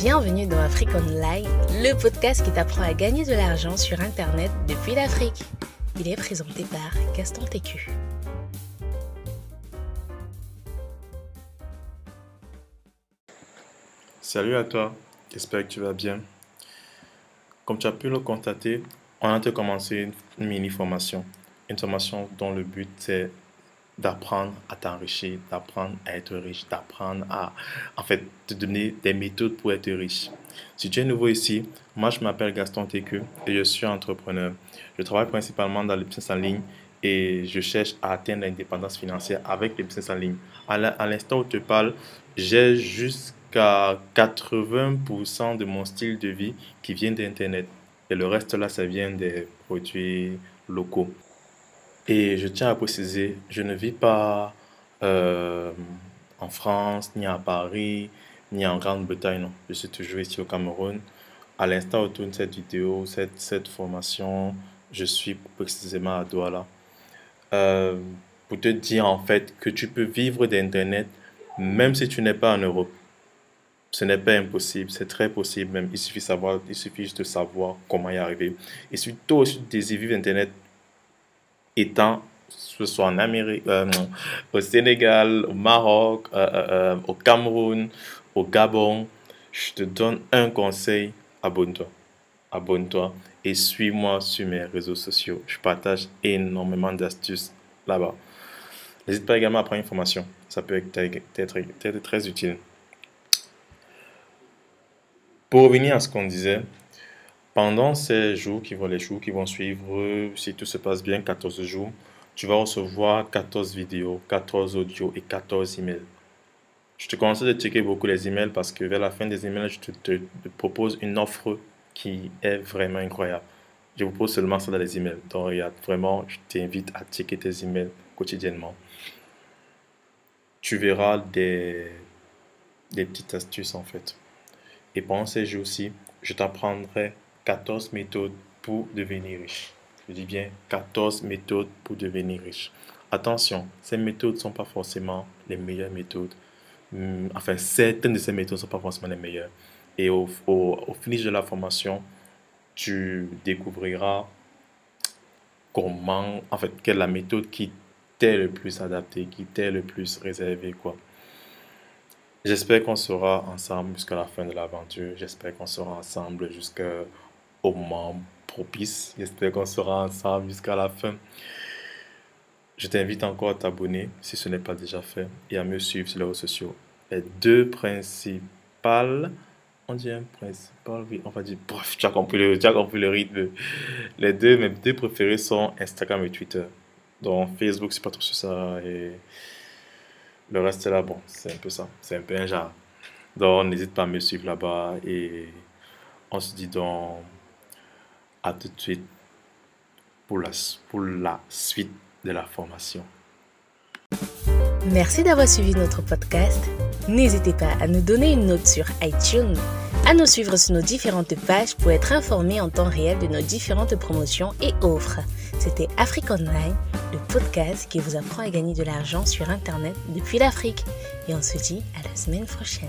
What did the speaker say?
Bienvenue dans Afrique Online, le podcast qui t'apprend à gagner de l'argent sur Internet depuis l'Afrique. Il est présenté par Gaston Técu. Salut à toi, j'espère que tu vas bien. Comme tu as pu le constater, on a commencé une mini-formation. Une formation dont le but c'est d'apprendre à t'enrichir, d'apprendre à être riche, d'apprendre à, te donner des méthodes pour être riche. Si tu es nouveau ici, moi je m'appelle Gaston Técu et je suis entrepreneur. Je travaille principalement dans le business en ligne et je cherche à atteindre l'indépendance financière avec le business en ligne. À l'instant où je te parle, j'ai jusqu'à 80% de mon style de vie qui vient d'Internet. Et le reste là, ça vient des produits locaux. Et je tiens à préciser, je ne vis pas euh, en France, ni à Paris, ni en Grande-Bretagne, non. Je suis toujours ici au Cameroun. À l'instant où je tourne cette vidéo, cette formation, je suis précisément à Douala. Euh, pour te dire en fait que tu peux vivre d'Internet même si tu n'es pas en Europe. Ce n'est pas impossible, c'est très possible même. Il suffit juste de savoir comment y arriver. Et si toi aussi tu désires vivre d'Internet, étant, ce soit en Amérique, au Sénégal, au Maroc, au Cameroun, au Gabon, je te donne un conseil, abonne-toi. Abonne-toi et suis-moi sur mes réseaux sociaux. Je partage énormément d'astuces là-bas. N'hésite pas également à prendre une formation. Ça peut être très utile. Pour revenir à ce qu'on disait, pendant les jours qui vont suivre, si tout se passe bien, 14 jours, tu vas recevoir 14 vidéos, 14 audios et 14 emails. Je te conseille de checker beaucoup les emails parce que vers la fin des emails, je te propose une offre qui est vraiment incroyable. Je vous propose seulement ça dans les emails. Donc, regarde, vraiment, je t'invite à checker tes emails quotidiennement. Tu verras des petites astuces en fait. Et pendant ces jours-ci, je t'apprendrai 14 méthodes pour devenir riche. Je dis bien 14 méthodes pour devenir riche. Attention, ces méthodes ne sont pas forcément les meilleures méthodes. Enfin, certaines de ces méthodes ne sont pas forcément les meilleures. Et au finish de la formation, tu découvriras quelle est la méthode qui t'est le plus adaptée, qui t'est le plus réservée, quoi. J'espère qu'on sera ensemble jusqu'à la fin de l'aventure. J'espère qu'on sera ensemble jusqu'au moment propice. J'espère qu'on sera ensemble jusqu'à la fin. Je t'invite encore à t'abonner si ce n'est pas déjà fait et à me suivre sur les réseaux sociaux. Les deux principales, on dit un principal, oui, on va dire, bref, tu as compris le rythme. Mes deux préférés sont Instagram et Twitter. Donc Facebook, c'est pas trop sur ça et le reste là, bon, c'est un peu ça. C'est un peu un genre. Donc n'hésite pas à me suivre là-bas et on se dit donc à tout de suite pour la suite de la formation. Merci d'avoir suivi notre podcast. N'hésitez pas à nous donner une note sur iTunes, à nous suivre sur nos différentes pages pour être informé en temps réel de nos différentes promotions et offres. C'était Afrique Online, le podcast qui vous apprend à gagner de l'argent sur Internet depuis l'Afrique. Et on se dit à la semaine prochaine.